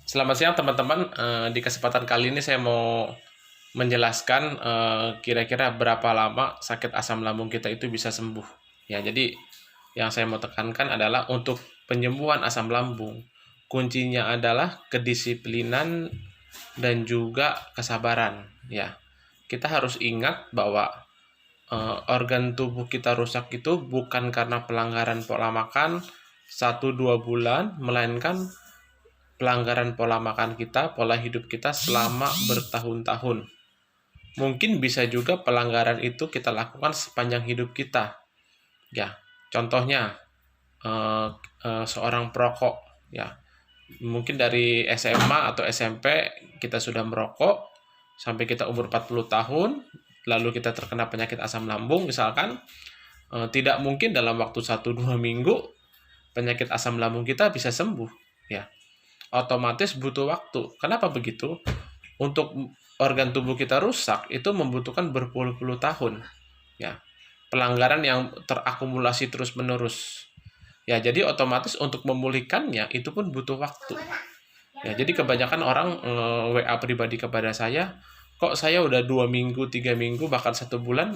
Selamat siang teman-teman. Di kesempatan kali ini saya mau menjelaskan kira-kira berapa lama sakit asam lambung kita itu bisa sembuh. Ya, jadi yang saya mau tekankan adalah untuk penyembuhan asam lambung, kuncinya adalah kedisiplinan dan juga kesabaran. Ya, kita harus ingat bahwa organ tubuh kita rusak itu bukan karena pelanggaran pola makan 1-2 bulan, melainkan pelanggaran pola makan kita, pola hidup kita selama bertahun-tahun. Mungkin bisa juga pelanggaran itu kita lakukan sepanjang hidup kita. Ya, contohnya seorang perokok, ya, mungkin dari SMA atau SMP kita sudah merokok sampai kita umur 40 tahun, lalu kita terkena penyakit asam lambung misalkan, tidak mungkin dalam waktu 1-2 minggu penyakit asam lambung kita bisa sembuh, ya. Otomatis butuh waktu. Kenapa begitu? Untuk organ tubuh kita rusak itu membutuhkan berpuluh-puluh tahun. Ya, pelanggaran yang terakumulasi terus-menerus. Ya, jadi otomatis untuk memulihkannya itu pun butuh waktu. Ya, jadi kebanyakan orang WA pribadi kepada saya, kok saya udah 2 minggu, 3 minggu, bahkan 1 bulan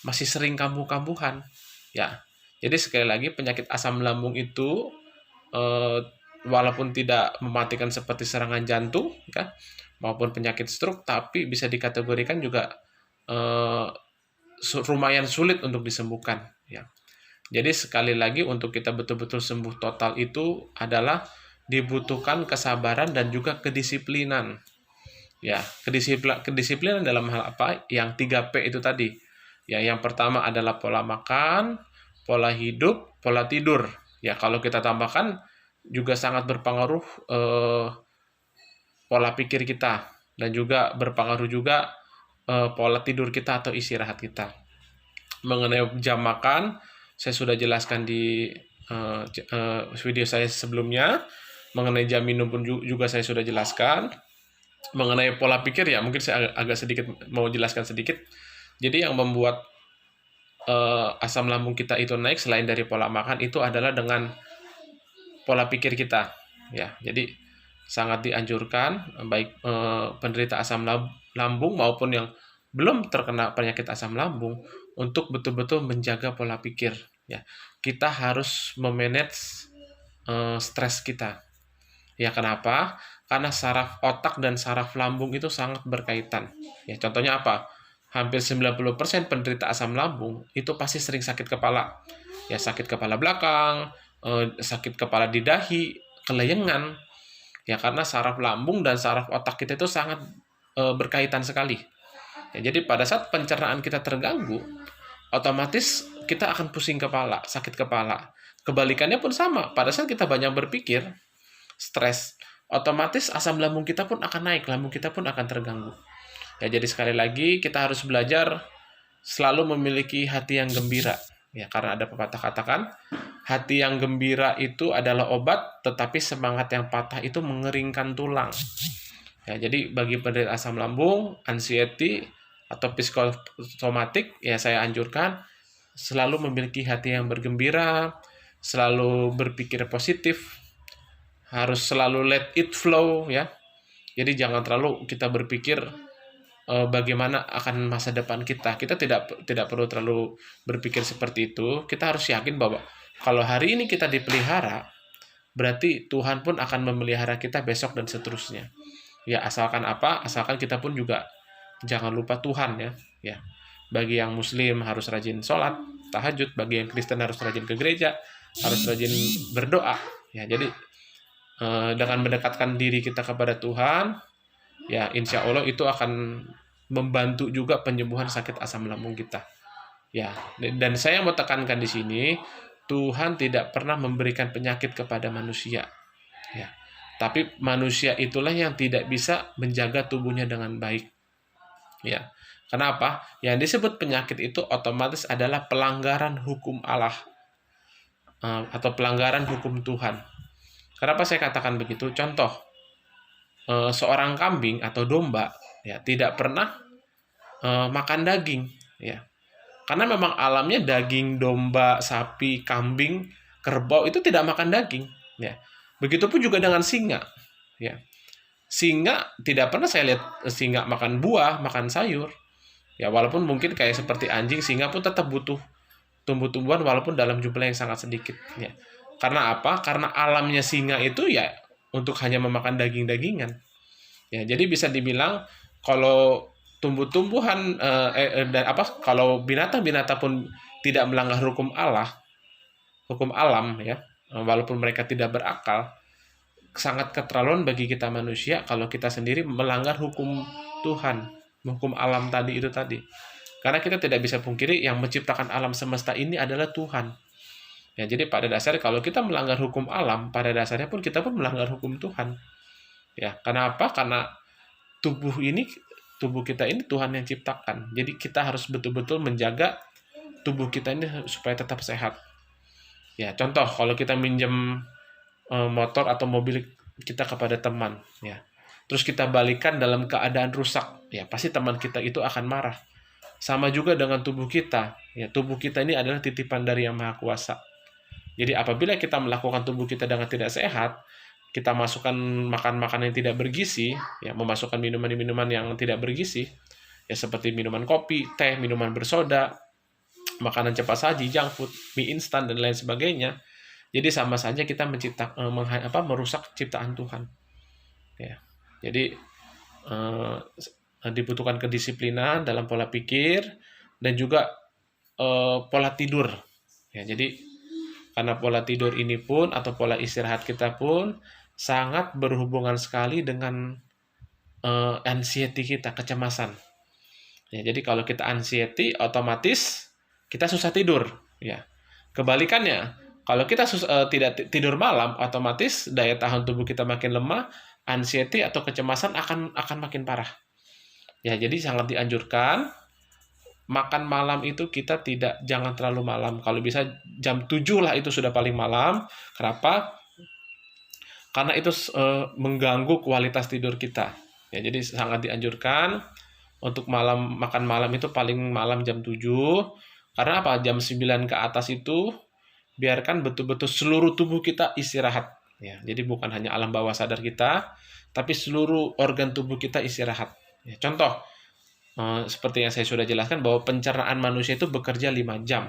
masih sering kambuh-kambuhan. Ya, jadi sekali lagi penyakit asam lambung itu eh, walaupun tidak mematikan seperti serangan jantung, ya, maupun penyakit stroke, tapi bisa dikategorikan juga eh, lumayan sulit untuk disembuhkan. Ya. Jadi sekali lagi untuk kita betul-betul sembuh total itu adalah dibutuhkan kesabaran dan juga kedisiplinan. Ya, kedisiplinan dalam hal apa? Yang 3P itu tadi. Ya, yang pertama adalah pola makan, pola hidup, pola tidur. Ya, kalau kita tambahkan juga sangat berpengaruh pola pikir kita dan juga berpengaruh juga pola tidur kita atau istirahat kita. Mengenai jam makan, saya sudah jelaskan di video saya sebelumnya. Mengenai jam minum pun juga saya sudah jelaskan. Mengenai pola pikir ya mungkin saya agak sedikit mau jelaskan sedikit. Jadi yang membuat asam lambung kita itu naik selain dari pola makan itu adalah dengan pola pikir kita. Ya, jadi sangat dianjurkan baik penderita asam lambung maupun yang belum terkena penyakit asam lambung untuk betul-betul menjaga pola pikir. Ya, kita harus memanage stres kita. Ya, kenapa? Karena saraf otak dan saraf lambung itu sangat berkaitan. Ya, contohnya apa? Hampir 90% penderita asam lambung itu pasti sering sakit kepala. Ya, sakit kepala belakang, sakit kepala di dahi, kelayangan. Ya, karena saraf lambung dan saraf otak kita itu sangat berkaitan sekali. Ya, jadi pada saat pencernaan kita terganggu, otomatis kita akan pusing kepala, sakit kepala. Kebalikannya pun sama. Pada saat kita banyak berpikir, stres, otomatis asam lambung kita pun akan naik, lambung kita pun akan terganggu. Ya, jadi sekali lagi kita harus belajar selalu memiliki hati yang gembira. Ya, karena ada pepatah katakan, hati yang gembira itu adalah obat, tetapi semangat yang patah itu mengeringkan tulang. Ya, jadi bagi penderita asam lambung, anxiety atau psikosomatik, ya saya anjurkan selalu memiliki hati yang bergembira, selalu berpikir positif, harus selalu let it flow ya. Jadi jangan terlalu kita berpikir bagaimana akan masa depan kita. Kita tidak perlu terlalu berpikir seperti itu. Kita harus yakin bahwa kalau hari ini kita dipelihara, berarti Tuhan pun akan memelihara kita besok dan seterusnya. Ya, asalkan apa? Asalkan kita pun juga jangan lupa Tuhan ya. Ya. Bagi yang muslim harus rajin sholat, tahajud, bagi yang Kristen harus rajin ke gereja, harus rajin berdoa. Ya, jadi dengan mendekatkan diri kita kepada Tuhan, ya insya Allah itu akan membantu juga penyembuhan sakit asam lambung kita. Ya, dan saya mau tekankan di sini, Tuhan tidak pernah memberikan penyakit kepada manusia. Ya, tapi manusia itulah yang tidak bisa menjaga tubuhnya dengan baik. Ya, kenapa? Yang disebut penyakit itu otomatis adalah pelanggaran hukum Allah atau pelanggaran hukum Tuhan. Kenapa saya katakan begitu? Contoh, seorang kambing atau domba ya tidak pernah makan daging ya, karena memang alamnya daging domba, sapi, kambing, kerbau itu tidak makan daging ya. Begitupun juga dengan singa ya. Singa, tidak pernah saya lihat singa makan buah, makan sayur. Ya, walaupun mungkin kayak seperti anjing, singa pun tetap butuh tumbuh-tumbuhan walaupun dalam jumlah yang sangat sedikit. Ya. Karena apa? Karena alamnya singa itu ya untuk hanya memakan daging-dagingan. Ya, jadi bisa dibilang kalau tumbuh-tumbuhan dan apa? Kalau binatang-binatang pun tidak melanggar hukum Allah, hukum alam ya, walaupun mereka tidak berakal, sangat keterlaluan bagi kita manusia kalau kita sendiri melanggar hukum Tuhan, hukum alam tadi itu tadi. Karena kita tidak bisa pungkiri yang menciptakan alam semesta ini adalah Tuhan. Ya, jadi pada dasarnya kalau kita melanggar hukum alam, pada dasarnya pun kita pun melanggar hukum Tuhan. Ya, karena apa? Karena tubuh kita ini Tuhan yang ciptakan. Jadi kita harus betul-betul menjaga tubuh kita ini supaya tetap sehat. Ya, contoh kalau kita minjem motor atau mobil kita kepada teman, ya. Terus kita balikan dalam keadaan rusak, ya pasti teman kita itu akan marah. Sama juga dengan tubuh kita, ya tubuh kita ini adalah titipan dari Yang Maha Kuasa. Jadi apabila kita melakukan tubuh kita dengan tidak sehat, kita masukkan makan-makanan yang tidak bergizi, ya memasukkan minuman-minuman yang tidak bergizi, ya seperti minuman kopi, teh, minuman bersoda, makanan cepat saji, junk food, mie instan dan lain sebagainya. Jadi sama saja kita merusak ciptaan Tuhan. Ya. Jadi dibutuhkan kedisiplinan dalam pola pikir dan juga pola tidur. Ya, jadi karena pola tidur ini pun atau pola istirahat kita pun sangat berhubungan sekali dengan anxiety kita, kecemasan. Ya, jadi kalau kita anxiety, otomatis kita susah tidur. Ya, kebalikannya, kalau kita tidak tidur malam, otomatis daya tahan tubuh kita makin lemah, anxiety atau kecemasan akan makin parah. Ya, jadi sangat dianjurkan makan malam itu kita jangan terlalu malam. Kalau bisa jam 7 lah itu sudah paling malam. Kenapa? Karena itu mengganggu kualitas tidur kita. Ya, jadi sangat dianjurkan untuk makan malam itu paling malam jam 7. Karena apa? Jam 9 ke atas itu biarkan betul-betul seluruh tubuh kita istirahat. Ya, jadi bukan hanya alam bawah sadar kita, tapi seluruh organ tubuh kita istirahat. Ya, contoh, seperti yang saya sudah jelaskan bahwa pencernaan manusia itu bekerja 5 jam.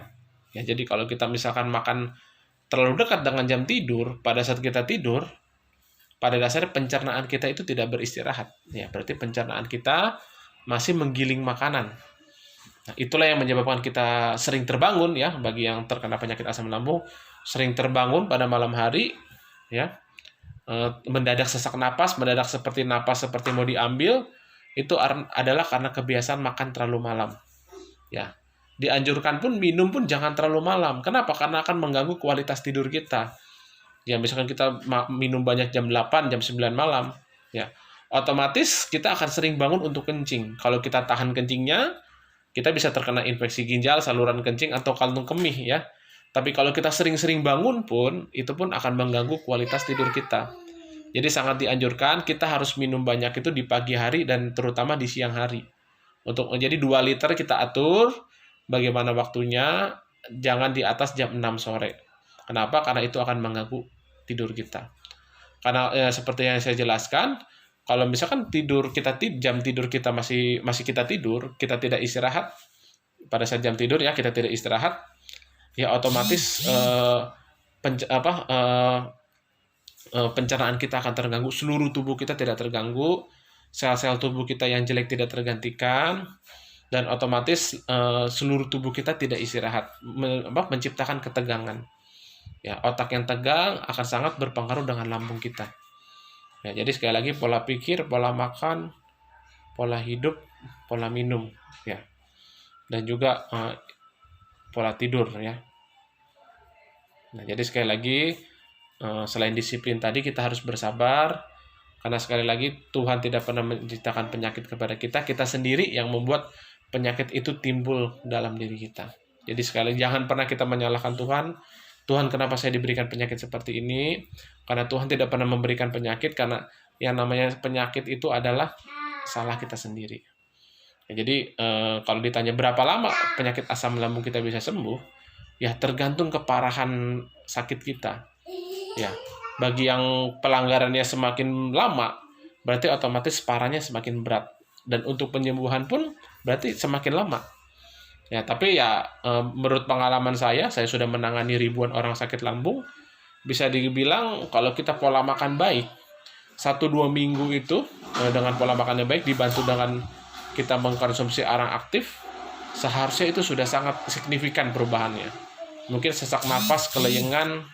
Ya, jadi kalau kita misalkan makan terlalu dekat dengan jam tidur, pada saat kita tidur, pada dasarnya pencernaan kita itu tidak beristirahat. Ya, berarti pencernaan kita masih menggiling makanan. Nah, itulah yang menyebabkan kita sering terbangun ya, bagi yang terkena penyakit asam lambung, sering terbangun pada malam hari ya. Mendadak sesak napas, mendadak seperti napas seperti mau diambil, itu adalah karena kebiasaan makan terlalu malam. Ya. Dianjurkan pun minum pun jangan terlalu malam. Kenapa? Karena akan mengganggu kualitas tidur kita. Ya, misalkan kita minum banyak jam 8, jam 9 malam, ya. Otomatis kita akan sering bangun untuk kencing. Kalau kita tahan kencingnya, kita bisa terkena infeksi ginjal, saluran kencing, atau kantung kemih ya. Tapi kalau kita sering-sering bangun pun, itu pun akan mengganggu kualitas tidur kita. Jadi sangat dianjurkan kita harus minum banyak itu di pagi hari dan terutama di siang hari. Jadi 2 liter kita atur bagaimana waktunya, jangan di atas jam 6 sore. Kenapa? Karena itu akan mengganggu tidur kita. Karena seperti yang saya jelaskan, kalau misalkan jam tidur kita masih kita tidur, kita tidak istirahat pada saat jam tidur ya, kita tidak istirahat, ya otomatis pencernaan kita akan terganggu, seluruh tubuh kita tidak terganggu, sel-sel tubuh kita yang jelek tidak tergantikan, dan otomatis seluruh tubuh kita tidak istirahat, menciptakan ketegangan. Ya, otak yang tegang akan sangat berpengaruh dengan lambung kita. Ya, jadi sekali lagi pola pikir, pola makan, pola hidup, pola minum, ya, dan juga pola tidur, ya. Nah, jadi sekali lagi selain disiplin tadi kita harus bersabar, karena sekali lagi Tuhan tidak pernah menciptakan penyakit kepada kita, kita sendiri yang membuat penyakit itu timbul dalam diri kita. Jadi sekali lagi jangan pernah kita menyalahkan Tuhan. Tuhan, kenapa saya diberikan penyakit seperti ini? Karena Tuhan tidak pernah memberikan penyakit, karena yang namanya penyakit itu adalah salah kita sendiri. Ya, jadi kalau ditanya berapa lama penyakit asam lambung kita bisa sembuh, ya tergantung keparahan sakit kita. Ya, bagi yang pelanggarannya semakin lama, berarti otomatis parahnya semakin berat. Dan untuk penyembuhan pun berarti semakin lama. Ya, tapi ya menurut pengalaman saya sudah menangani ribuan orang sakit lambung, bisa dibilang kalau kita pola makan baik, 1-2 minggu itu dengan pola makan yang baik dibantu dengan kita mengkonsumsi arang aktif, seharusnya itu sudah sangat signifikan perubahannya. Mungkin sesak napas, kelayangan,